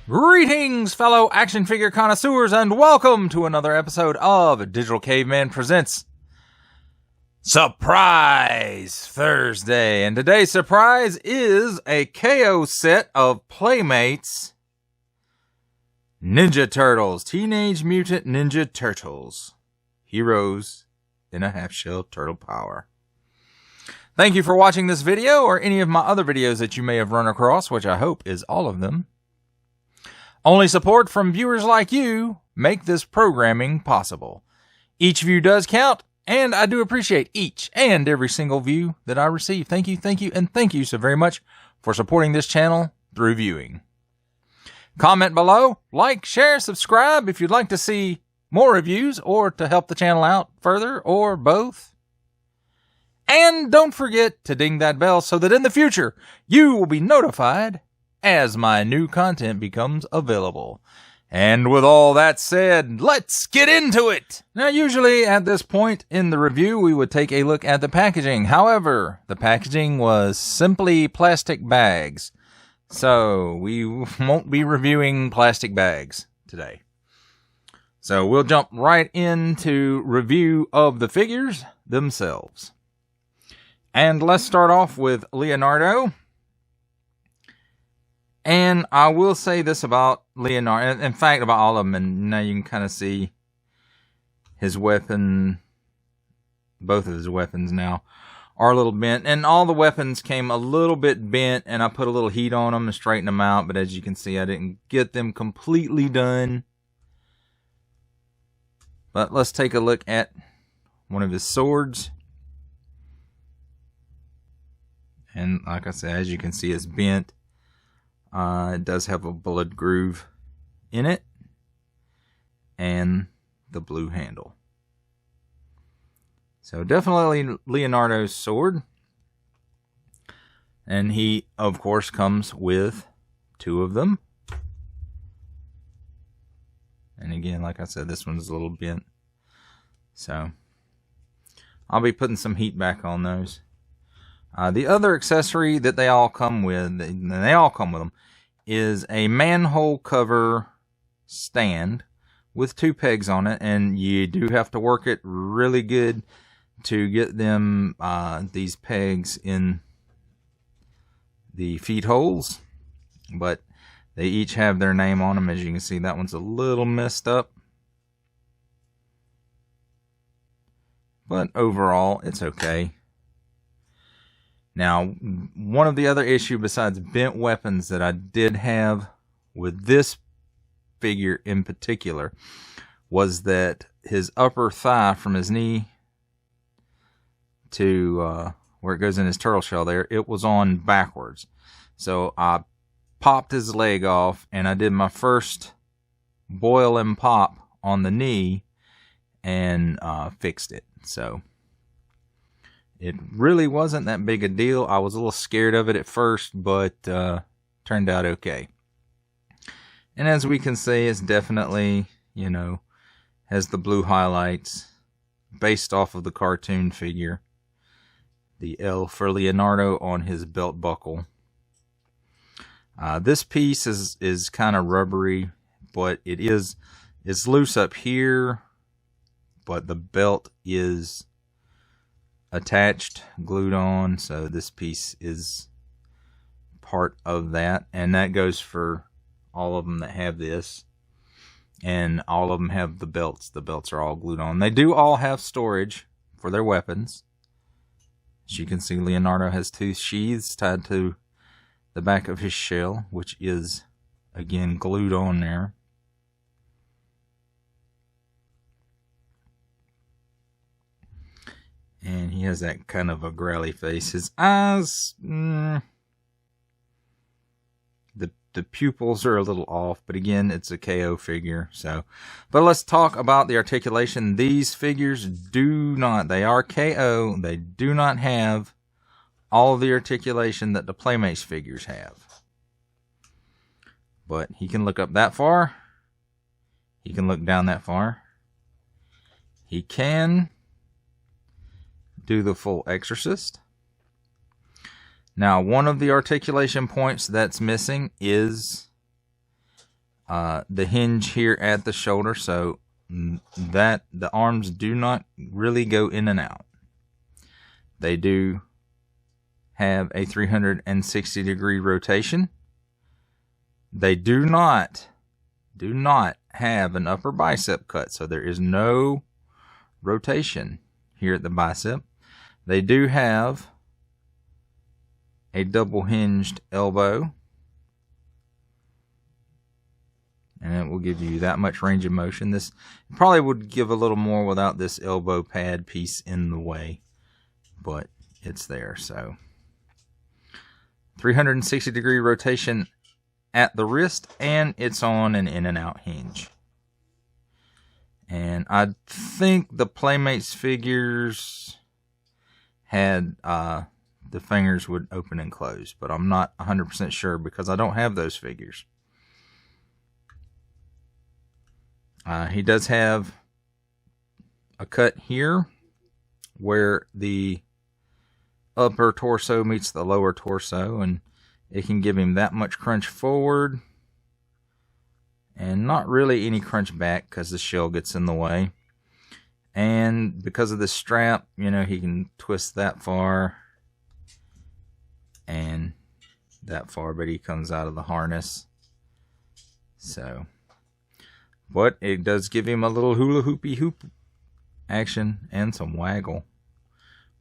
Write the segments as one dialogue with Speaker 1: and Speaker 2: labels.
Speaker 1: Greetings, fellow action figure connoisseurs, and welcome to another episode of Digital Caveman Presents Surprise Thursday. And today's surprise is a KO set of Playmates Ninja Turtles, Teenage Mutant Ninja Turtles, Heroes in a Half-Shell Turtle Power. Thank you for watching this video or any of my other videos that you may have run across, which I hope is all of them. Only support from viewers like you make this programming possible. Each view does count, and I do appreciate each and every single view that I receive. Thank you, and thank you so very much for supporting this channel through viewing. Comment below, like, share, subscribe if you'd like to see more reviews or to help the channel out further, or both. And don't forget to ding that bell so that in the future you will be notified as my new content becomes available. And with all that said, let's get into it! Now, usually at this point in the review, we would take a look at the packaging. However, the packaging was simply plastic bags. So, we won't be reviewing plastic bags today. So, we'll jump right into review of the figures themselves. And let's start off with Leonardo. And I will say this about Leonardo, in fact, about all of them, and now you can kind of see his weapon, both of his weapons now, are a little bent. And all the weapons came a little bit bent, and I put a little heat on them and straightened them out, but as you can see, I didn't get them completely done. But let's take a look at one of his swords. And like I said, as you can see, it's bent. It does have a bullet groove in it, and the blue handle. So definitely Leonardo's sword. And he, of course, comes with two of them. And again, like I said, this one's a little bent. So I'll be putting some heat back on those. The other accessory that they all come with, and they all come with them, is a manhole cover stand with two pegs on it, and you do have to work it really good to get them, these pegs in the feet holes, but they each have their name on them. As you can see, that one's a little messed up, but overall, it's okay. Now, one of the other issues besides bent weapons that I did have with this figure in particular was that his upper thigh from his knee to where it goes in his turtle shell there, it was on backwards. So I popped his leg off, and I did my first boil and pop on the knee and fixed it. So it really wasn't that big a deal. I was a little scared of it at first, but turned out okay. And as we can see, it's definitely, you know, has the blue highlights based off of the cartoon figure. The L for Leonardo on his belt buckle. This piece is kind of rubbery, but it's loose up here, but the belt is attached, glued on, so this piece is part of that, and that goes for all of them that have this, and all of them have the belts. The belts are all glued on. They do all have storage for their weapons. As you can see, Leonardo has two sheaths tied to the back of his shell, which is again glued on there. And he has that kind of a growly face. His eyes, the pupils are a little off, but again, it's a KO figure. So, but let's talk about the articulation. These figures they are KO. They do not have all the articulation that the Playmates figures have. But he can look up that far. He can look down that far. He can do the full Exorcist. Now, one of the articulation points that's missing is the hinge here at the shoulder, so that the arms do not really go in and out. They do have a 360-degree rotation. They do not have an upper bicep cut, so there is no rotation here at the bicep. They do have a double hinged elbow, and it will give you that much range of motion. This probably would give a little more without this elbow pad piece in the way, but it's there. So 360-degree rotation at the wrist, and it's on an in and out hinge. And I think the Playmates figures had the fingers would open and close, but I'm not 100% sure because I don't have those figures. He does have a cut here where the upper torso meets the lower torso, and it can give him that much crunch forward and not really any crunch back because the shell gets in the way. And because of the strap, you know, he can twist that far and that far, but he comes out of the harness. So, but it does give him a little hula hoopy hoop action and some waggle,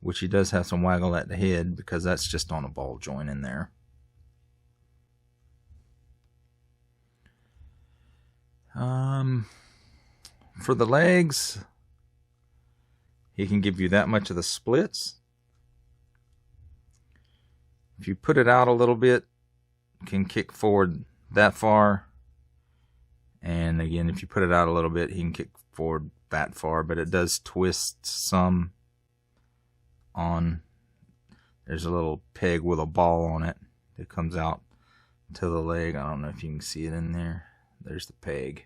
Speaker 1: which he does have some waggle at the head because that's just on a ball joint in there. For the legs, he can give you that much of the splits. If you put it out a little bit, you can kick forward that far. And again, if you put it out a little bit, he can kick forward that far, but it does twist some on. There's a little peg with a ball on it that comes out to the leg. I don't know if you can see it in there. There's the peg.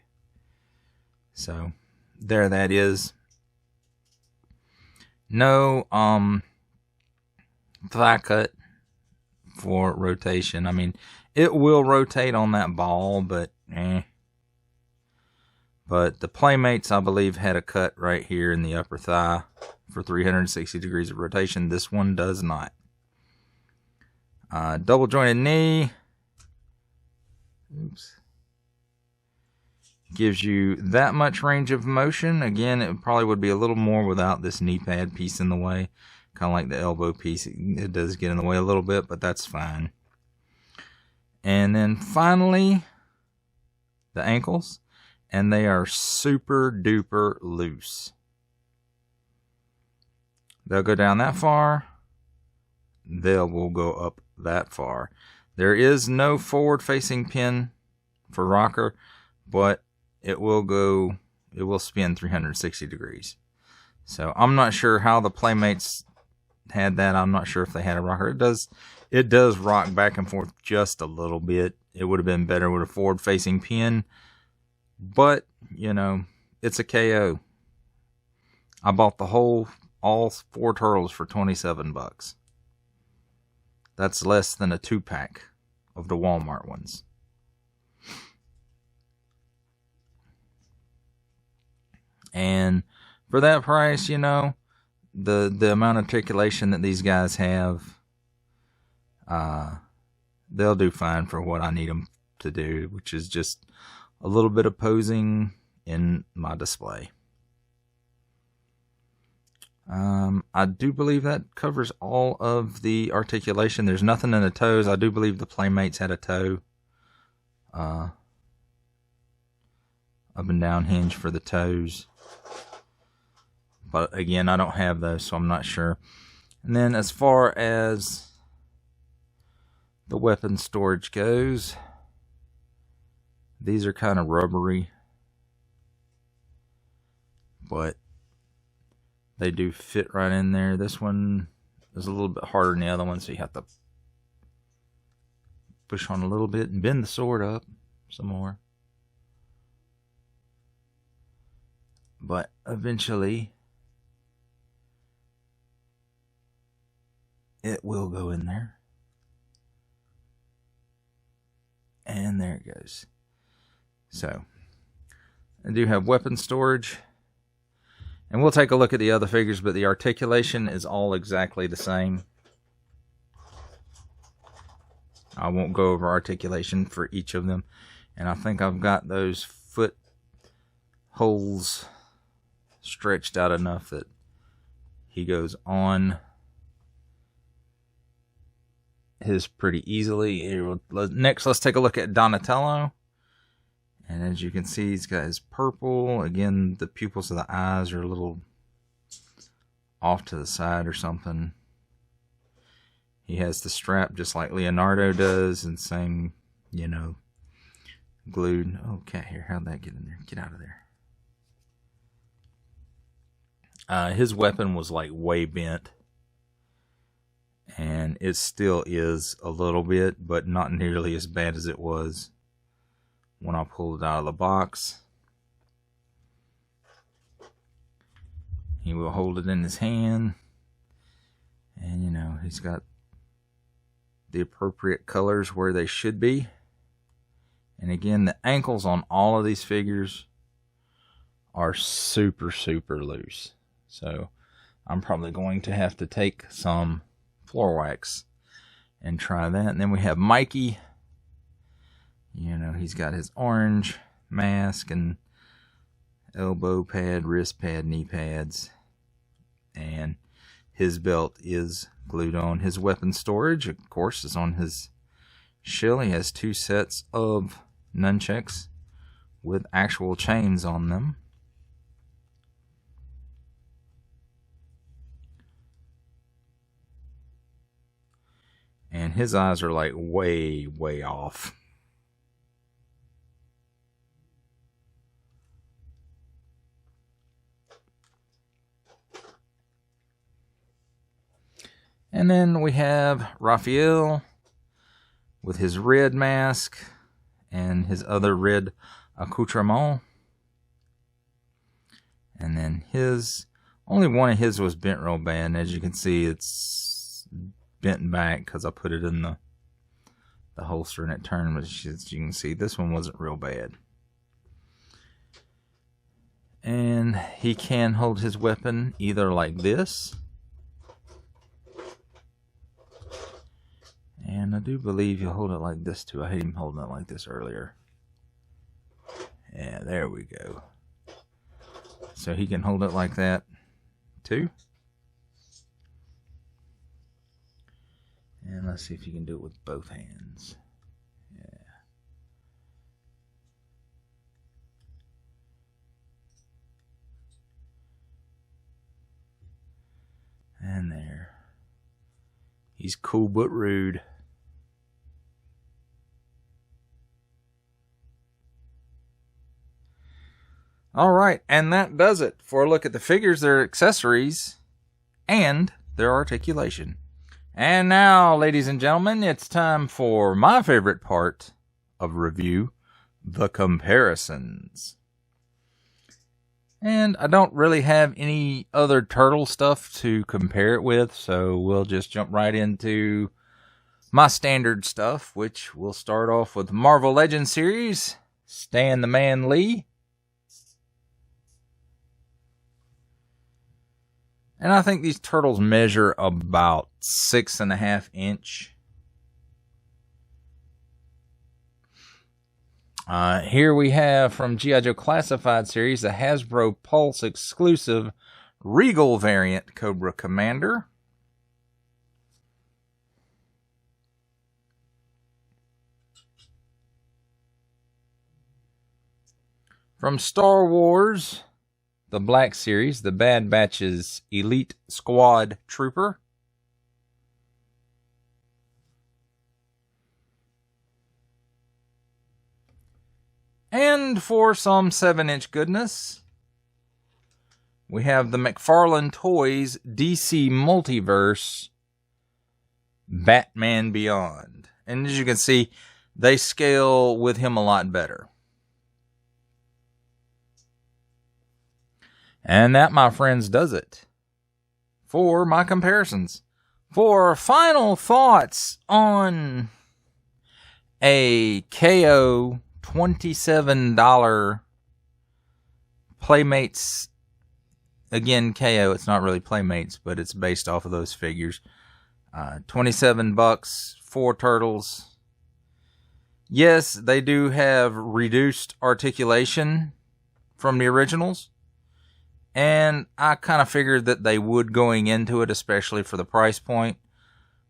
Speaker 1: So there that is. No thigh cut for rotation. I mean, it will rotate on that ball, but But the Playmates, I believe, had a cut right here in the upper thigh for 360 degrees of rotation. This one does not. Double jointed knee. Oops. Gives you that much range of motion. Again, it probably would be a little more without this knee pad piece in the way. Kind of like the elbow piece. It does get in the way a little bit, but that's fine. And then finally, the ankles. And they are super duper loose. They'll go down that far. They will go up that far. There is no forward facing pin for rocker, but it will spin 360 degrees. So I'm not sure how the Playmates had that. I'm not sure if they had a rocker. It does rock back and forth just a little bit. It would have been better with a forward facing pin. But, you know, it's a KO. I bought all 4 turtles for $27. That's less than a 2-pack of the Walmart ones. And for that price, you know, the amount of articulation that these guys have, they'll do fine for what I need them to do, which is just a little bit of posing in my display. I do believe that covers all of the articulation. There's nothing in the toes. I do believe the Playmates had a toe. Up and down hinge for the toes. But again, I don't have those, so I'm not sure. And then as far as the weapon storage goes, these are kind of rubbery, but they do fit right in there. This one is a little bit harder than the other one, so you have to push on a little bit and bend the sword up some more. But eventually, it will go in there. And there it goes. So, I do have weapon storage. And we'll take a look at the other figures, but the articulation is all exactly the same. I won't go over articulation for each of them. And I think I've got those foot holes stretched out enough that he goes on his pretty easily. Next, let's take a look at Donatello. And as you can see, he's got his purple. Again, the pupils of the eyes are a little off to the side or something. He has the strap just like Leonardo does, and same, you know, glued. Oh, cat hair, how'd that get in there? Get out of there. His weapon was like way bent. And it still is a little bit, but not nearly as bad as it was when I pulled it out of the box. He will hold it in his hand. And, you know, he's got the appropriate colors where they should be. And again, the ankles on all of these figures are super, super loose. So I'm probably going to have to take some floor wax and try that. And then we have Mikey. You know, he's got his orange mask and elbow pad, wrist pad, knee pads. And his belt is glued on. His weapon storage, of course, is on his shield. He has 2 sets of nunchucks with actual chains on them. And his eyes are like way, way off. And then we have Raphael with his red mask and his other red accoutrement. And then only one of his was bent real bad. And as you can see, it's bent back because I put it in the holster and it turned. But as you can see, this one wasn't real bad. And he can hold his weapon either like this. And I do believe he'll hold it like this too. I hate him holding it like this earlier. Yeah, there we go. So he can hold it like that too. And let's see if you can do it with both hands. Yeah. And there. He's cool but rude. Alright, and that does it for a look at the figures, their accessories, and their articulation. And now, ladies and gentlemen, it's time for my favorite part of review, the comparisons. And I don't really have any other turtle stuff to compare it with, so we'll just jump right into my standard stuff, which will start off with Marvel Legends series, Stan the Man Lee. And I think these turtles measure about 6.5 inches. Here we have from G.I. Joe Classified series, the Hasbro Pulse exclusive Regal variant Cobra Commander. From Star Wars, the Black Series, the Bad Batch's Elite Squad Trooper. And for some 7-inch goodness, we have the McFarlane Toys DC Multiverse Batman Beyond. And as you can see, they scale with him a lot better. And that, my friends, does it for my comparisons. For final thoughts on a KO $27 Playmates. Again, KO, it's not really Playmates, but it's based off of those figures. 27 bucks, 4 turtles. Yes, they do have reduced articulation from the originals. And I kind of figured that they would going into it, especially for the price point.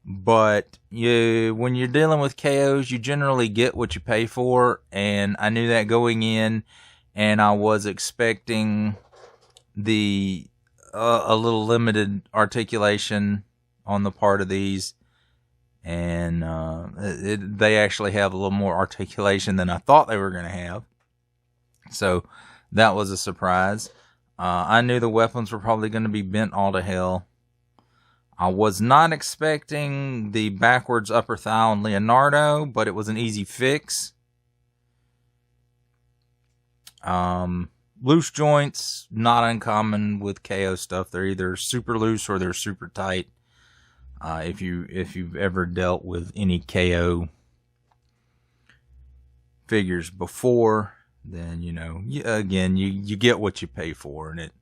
Speaker 1: But when you're dealing with KOs, you generally get what you pay for. And I knew that going in. And I was expecting a little limited articulation on the part of these. And they actually have a little more articulation than I thought they were going to have. So that was a surprise. I knew the weapons were probably going to be bent all to hell. I was not expecting the backwards upper thigh on Leonardo, but it was an easy fix. Loose joints, not uncommon with KO stuff. They're either super loose or they're super tight. If you've ever dealt with any KO figures before, then you know, again, you get what you pay for, and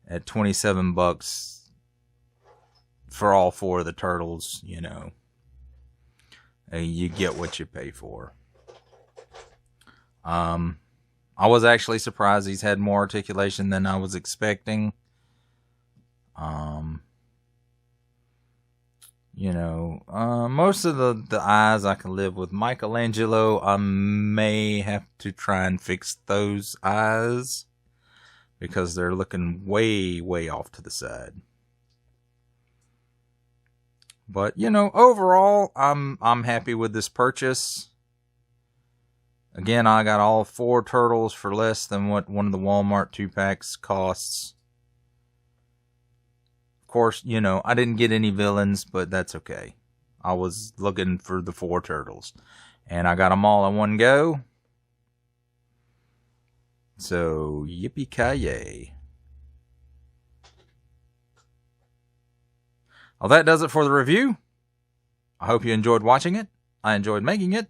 Speaker 1: at 27 bucks for all 4 of the turtles, you know, you get what you pay for. I was actually surprised these had more articulation than I was expecting. You know, most of the eyes I can live with. Michelangelo, I may have to try and fix those eyes because they're looking way, way off to the side. But, you know, overall, I'm happy with this purchase. Again, I got all 4 turtles for less than what one of the Walmart 2-packs costs. Of course, you know, I didn't get any villains, but that's okay. I was looking for the 4 turtles. And I got them all in one go. So, yippee-ki-yay. Well, that does it for the review. I hope you enjoyed watching it. I enjoyed making it.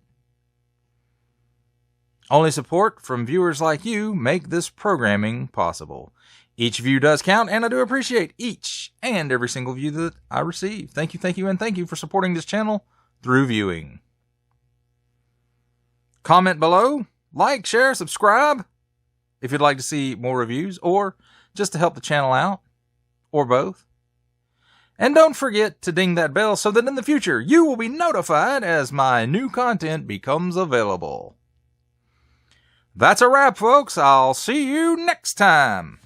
Speaker 1: Only support from viewers like you make this programming possible. Each view does count, and I do appreciate each and every single view that I receive. Thank you, and thank you for supporting this channel through viewing. Comment below, like, share, subscribe if you'd like to see more reviews, or just to help the channel out, or both. And don't forget to ding that bell so that in the future you will be notified as my new content becomes available. That's a wrap, folks. I'll see you next time.